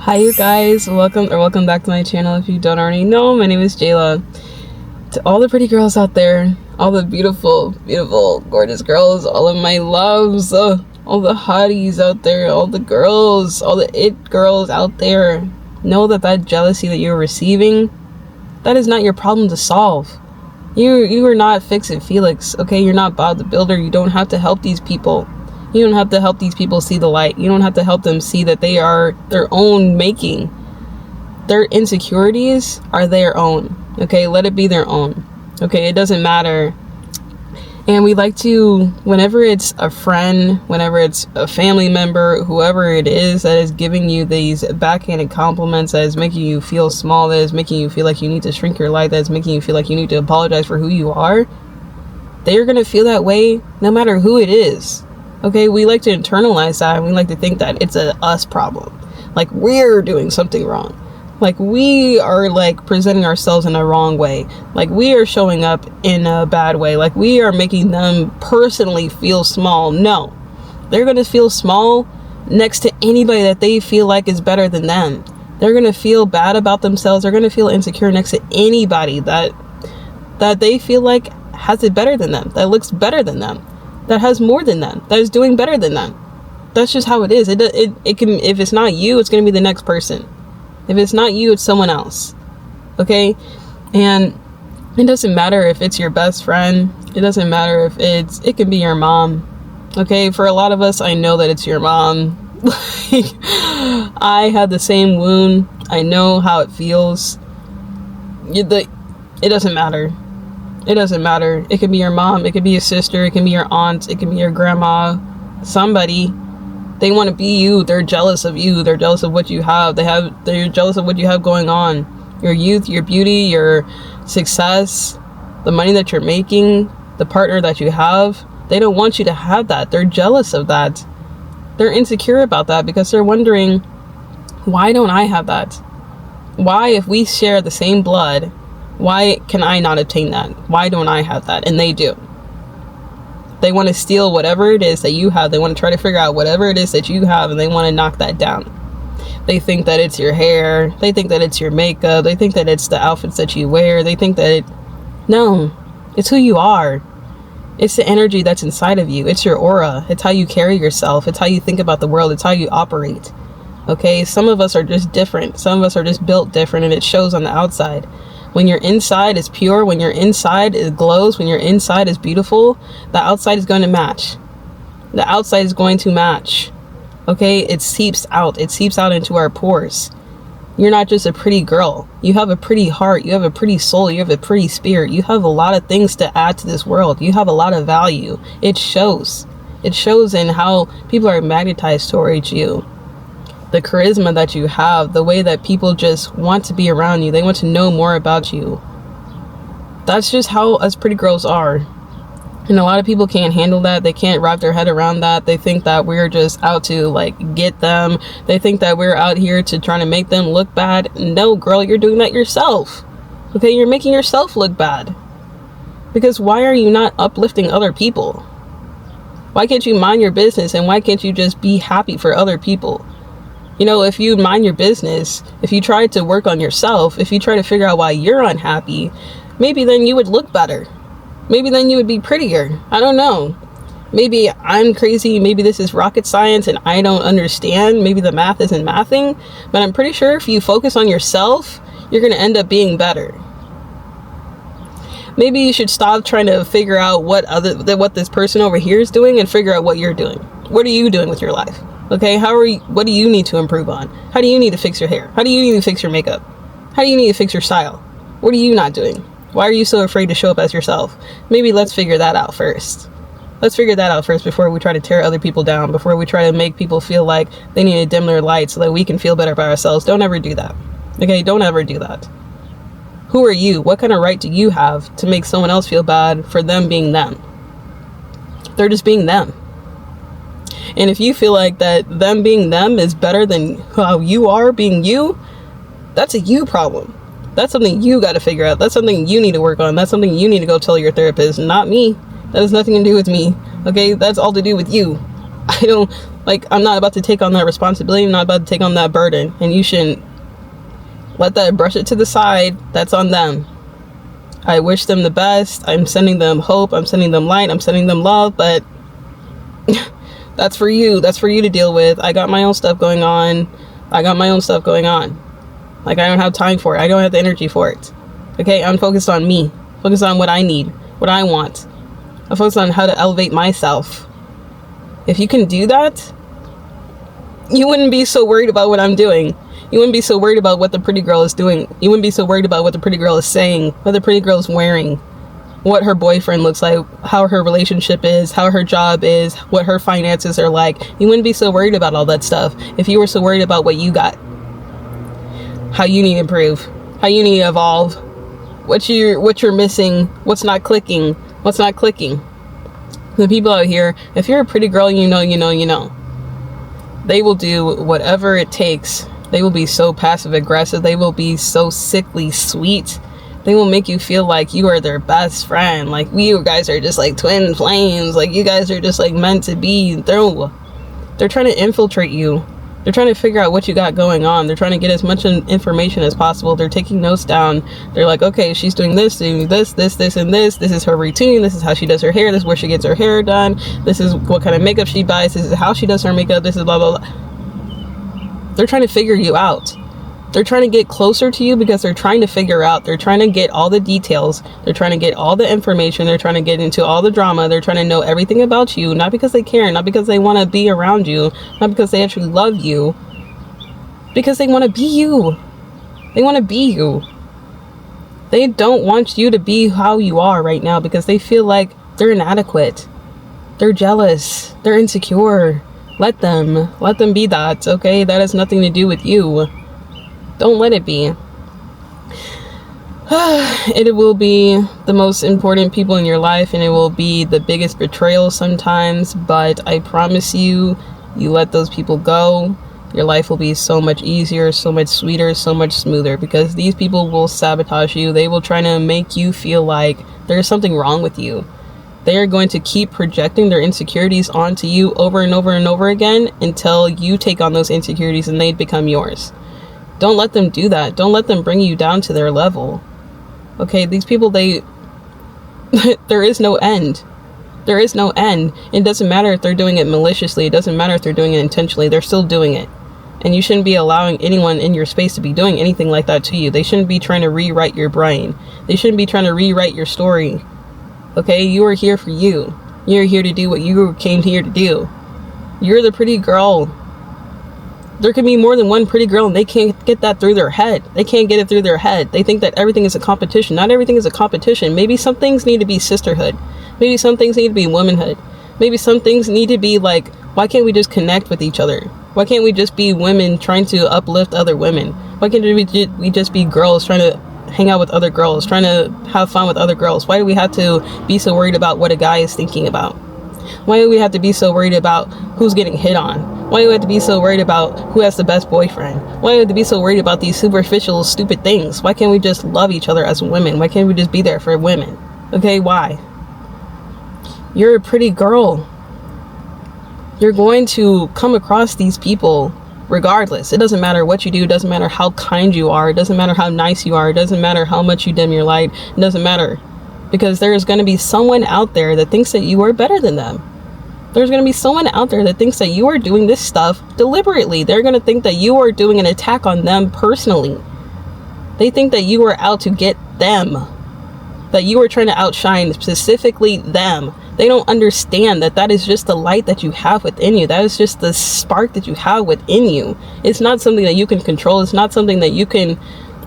Hi you guys, welcome back to my channel. If you don't already know, my name is Jayla. To all the pretty girls out there, all the beautiful, gorgeous girls, all of my loves, all the hotties out there, all the girls, all the it girls out there, know that jealousy that you're receiving, that is not your problem to solve. You are not Fix It Felix, okay? You're not Bob the Builder. You don't have to help these people. You don't have to help these people see the light. You don't have to help them see that they are their own making. Their insecurities are their own, okay? Let it be their own, okay? It doesn't matter. And we like to, whenever it's a friend, whenever it's a family member, whoever it is that is giving you these backhanded compliments, that is making you feel small, that is making you feel like you need to shrink your life, that is making you feel like you need to apologize for who you are, they're going to feel that way no matter who it is. Okay, we like to internalize that, and we like to think that it's a us problem. Like we're doing something wrong. Like we are like presenting ourselves in a wrong way. Like we are showing up in a bad way. Like we are making them personally feel small. No, they're going to feel small next to anybody that they feel like is better than them. They're going to feel bad about themselves. They're going to feel insecure next to anybody that they feel like has it better than them, that looks better than them, that has more than them, that is doing better than them. That's just how it is. It can, if it's not you, it's going to be the next person. If it's not you, it's someone else. Okay? And it doesn't matter if it's your best friend. It doesn't matter if it can be your mom. Okay? For a lot of us, I know that it's your mom. Like, I had the same wound. I know how it feels. It doesn't matter. It doesn't matter. It could be your mom. It could be your sister. It can be your aunt. It can be your grandma. Somebody. They want to be you. They're jealous of you. They're jealous of what you have. They're jealous of what you have going on. Your youth, your beauty, your success, the money that you're making, the partner that you have. They don't want you to have that. They're jealous of that. They're insecure about that because they're wondering, why don't I have that? Why, if we share the same blood, why can I not obtain that? Why don't I have that? And they do. They want to steal whatever it is that you have. They want to try to figure out whatever it is that you have, and they want to knock that down. They think that it's your hair. They think that it's your makeup. They think that it's the outfits that you wear. They think that no, it's who you are. It's the energy that's inside of you. It's your aura. It's how you carry yourself. It's how you think about the world. It's how you operate. Okay? Some of us are just different. Some of us are just built different, and it shows on the outside. When your inside is pure, when your inside it glows, when your inside is beautiful, the outside is going to match. The outside is going to match. Okay? It seeps out. It seeps out into our pores. You're not just a pretty girl. You have a pretty heart. You have a pretty soul. You have a pretty spirit. You have a lot of things to add to this world. You have a lot of value. It shows. It shows in how people are magnetized towards you. The charisma that you have, the way that people just want to be around you. They want to know more about you. That's just how us pretty girls are. And a lot of people can't handle that. They can't wrap their head around that. They think that we're just out to like get them. They think that we're out here to try to make them look bad. No, girl, you're doing that yourself. Okay, you're making yourself look bad. Because why are you not uplifting other people? Why can't you mind your business, and why can't you just be happy for other people? You know, if you mind your business, if you try to work on yourself, if you try to figure out why you're unhappy, maybe then you would look better. Maybe then you would be prettier. I don't know. Maybe I'm crazy. Maybe this is rocket science and I don't understand. Maybe the math isn't mathing. But I'm pretty sure if you focus on yourself, you're going to end up being better. Maybe you should stop trying to figure out what this person over here is doing and figure out what you're doing. What are you doing with your life? Okay, what do you need to improve on? How do you need to fix your hair? How do you need to fix your makeup? How do you need to fix your style? What are you not doing? Why are you so afraid to show up as yourself? Maybe let's figure that out first. Let's figure that out first before we try to tear other people down, before we try to make people feel like they need to dim their light so that we can feel better by ourselves. Don't ever do that. Okay, don't ever do that. Who are you? What kind of right do you have to make someone else feel bad for them being them? They're just being them. And if you feel like that them being them is better than how you are being you, that's a you problem. That's something you got to figure out. That's something you need to work on. That's something you need to go tell your therapist, not me. That has nothing to do with me. Okay, that's all to do with you. Like, I'm not about to take on that responsibility. I'm not about to take on that burden. And you shouldn't let that, brush it to the side. That's on them. I wish them the best. I'm sending them hope. I'm sending them light. I'm sending them love. But that's for you. That's for you to deal with. I got my own stuff going on. Like, I don't have time for it. I don't have the energy for it. Okay, I'm focused on me. Focused on what I need, what I want. I'm focused on how to elevate myself. If you can do that, you wouldn't be so worried about what I'm doing. You wouldn't be so worried about what the pretty girl is doing. You wouldn't be so worried about what the pretty girl is saying, what the pretty girl is wearing, what her boyfriend looks like, how her relationship is, how her job is, what her finances are like. You wouldn't be so worried about all that stuff if you were so worried about what you got, how you need to improve, how you need to evolve, what you're missing, what's not clicking. The people out here, if you're a pretty girl, you know. They will do whatever it takes. They will be so passive aggressive. They will be so sickly sweet. They will make you feel like you are their best friend. Like, you guys are just like twin flames. Like, you guys are just like meant to be. They're trying to infiltrate you. They're trying to figure out what you got going on. They're trying to get as much information as possible. They're taking notes down. They're like, okay, she's doing this, and this. This is her routine. This is how she does her hair. This is where she gets her hair done. This is what kind of makeup she buys. This is how she does her makeup. This is blah, blah, blah. They're trying to figure you out. They're trying to get closer to you because they're trying to figure out. They're trying to get all the details. They're trying to get all the information. They're trying to get into all the drama. They're trying to know everything about you. Not because they care. Not because they want to be around you. Not because they actually love you. Because they want to be you. They want to be you. They don't want you to be how you are right now because they feel like they're inadequate. They're jealous. They're insecure. Let them be that, okay? That has nothing to do with you. Don't let it be. It will be the most important people in your life, and it will be the biggest betrayal sometimes, but I promise you, you let those people go, your life will be so much easier, so much sweeter, so much smoother, because these people will sabotage you. They will try to make you feel like there's something wrong with you. They are going to keep projecting their insecurities onto you over and over and over again until you take on those insecurities and they become yours. Don't let them do that. Don't let them bring you down to their level. Okay, these people, there is no end. There is no end. It doesn't matter if they're doing it maliciously. It doesn't matter if they're doing it intentionally. They're still doing it. And you shouldn't be allowing anyone in your space to be doing anything like that to you. They shouldn't be trying to rewrite your brain. They shouldn't be trying to rewrite your story. Okay, you are here for you. You're here to do what you came here to do. You're the pretty girl. There can be more than one pretty girl and they can't get that through their head. They can't get it through their head. They think that everything is a competition. Not everything is a competition. Maybe some things need to be sisterhood. Maybe some things need to be womanhood. Maybe some things need to be like, why can't we just connect with each other? Why can't we just be women trying to uplift other women? Why can't we just be girls trying to hang out with other girls, trying to have fun with other girls? Why do we have to be so worried about what a guy is thinking about? Why do we have to be so worried about who's getting hit on? Why do we have to be so worried about who has the best boyfriend? Why do we have to be so worried about these superficial, stupid things? Why can't we just love each other as women? Why can't we just be there for women? Okay, why? You're a pretty girl. You're going to come across these people regardless. It doesn't matter what you do. It doesn't matter how kind you are. It doesn't matter how nice you are. It doesn't matter how much you dim your light. It doesn't matter. Because there is going to be someone out there that thinks that you are better than them. There's going to be someone out there that thinks that you are doing this stuff deliberately. They're going to think that you are doing an attack on them personally. They think that you are out to get them. That you are trying to outshine specifically them. They don't understand that that is just the light that you have within you. That is just the spark that you have within you. It's not something that you can control. It's not something that you can,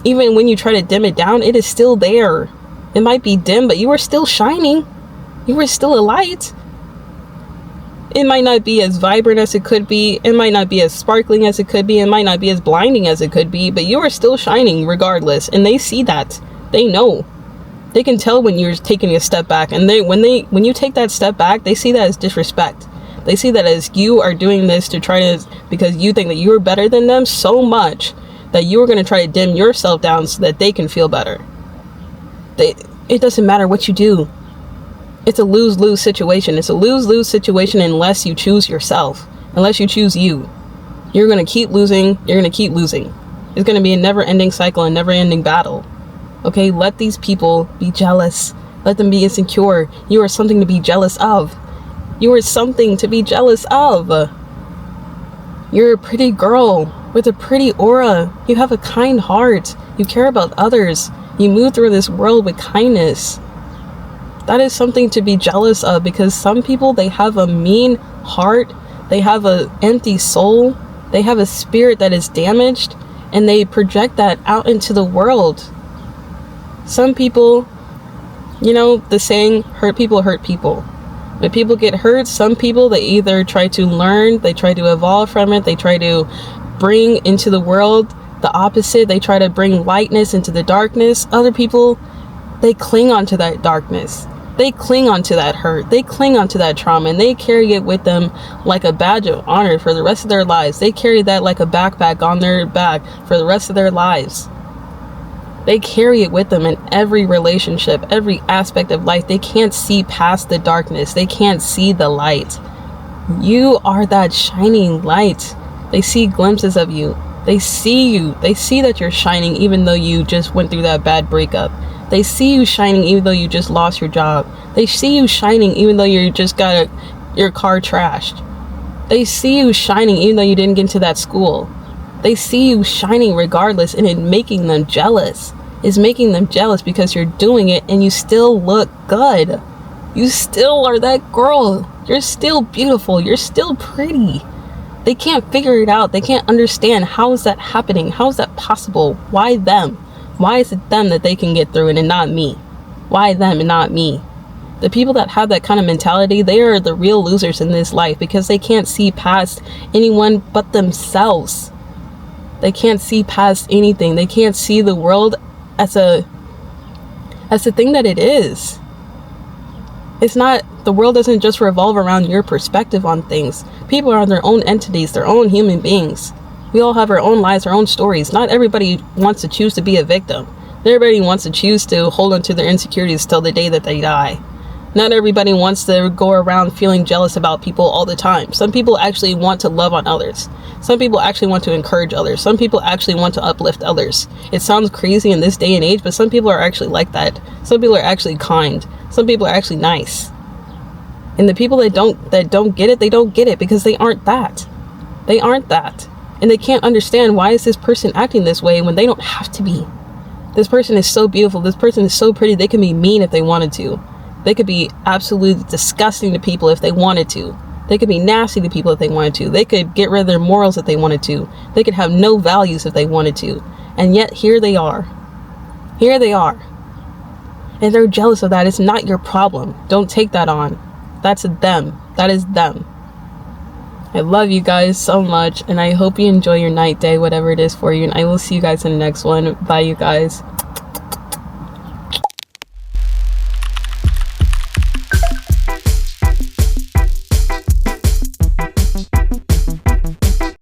even when you try to dim it down, it is still there. It might be dim, but you are still shining. You are still a light. It might not be as vibrant as it could be. It might not be as sparkling as it could be. It might not be as blinding as it could be, but you are still shining regardless. And they see that. They know. They can tell when you're taking a step back. And when you take that step back, they see that as disrespect. They see that as you are doing this to try to, because you think that you're better than them so much that you're going to try to dim yourself down so that they can feel better. It doesn't matter what you do. It's a lose-lose situation. It's a lose-lose situation unless you choose yourself. unless you choose you. You're going to keep losing. You're going to keep losing. It's going to be a never-ending cycle, a never-ending battle. Okay, let these people be jealous. Let them be insecure. You are something to be jealous of. You are something to be jealous of. You're a pretty girl with a pretty aura. You have a kind heart. You care about others. You move through this world with kindness. That is something to be jealous of, because some people, they have a mean heart. They have an empty soul. They have a spirit that is damaged, and they project that out into the world. Some people, you know, the saying, hurt people hurt people. When people get hurt, some people, they either try to learn, they try to evolve from it, they try to bring into the world the opposite, they try to bring lightness into the darkness. Other people, they cling onto that darkness. They cling onto that hurt. They cling onto that trauma, and they carry it with them like a badge of honor for the rest of their lives. They carry that like a backpack on their back for the rest of their lives. They carry it with them in every relationship, every aspect of life. They can't see past the darkness. They can't see the light. You are that shining light. They see glimpses of you. They see you. They see that you're shining even though you just went through that bad breakup. They see you shining even though you just lost your job. They see you shining even though you just got your car trashed. They see you shining even though you didn't get into that school. They see you shining regardless, and it making them jealous. It's making them jealous because you're doing it and you still look good. You still are that girl. You're still beautiful. You're still pretty. They can't figure it out. They can't understand, how is that happening? How is that possible? Why them? Why is it them that they can get through it and not me? Why them and not me? The people that have that kind of mentality, they are the real losers in this life, because they can't see past anyone but themselves. They can't see past anything. They can't see the world as the thing that it is. It's not, the world doesn't just revolve around your perspective on things. People are their own entities, their own human beings. We all have our own lives, our own stories. Not everybody wants to choose to be a victim. Not everybody wants to choose to hold on to their insecurities till the day that they die. Not everybody wants to go around feeling jealous about people all the time. Some people actually want to love on others. Some people actually want to encourage others. Some people actually want to uplift others. It sounds crazy in this day and age, but some people are actually like that. Some people are actually kind. Some people are actually nice. And the people that don't get it, they don't get it because they aren't that. They aren't that. And they can't understand, why is this person acting this way when they don't have to be. This person is so beautiful. This person is so pretty. They can be mean if they wanted to. They could be absolutely disgusting to people if they wanted to. They could be nasty to people if they wanted to. They could get rid of their morals if they wanted to. They could have no values if they wanted to. And yet here they are. Here they are. And they're jealous of that. It's not your problem. Don't take that on. That's them. That is them. I love you guys so much, and I hope you enjoy your night, day, whatever it is for you, and I will see you guys in the next one. Bye, you guys.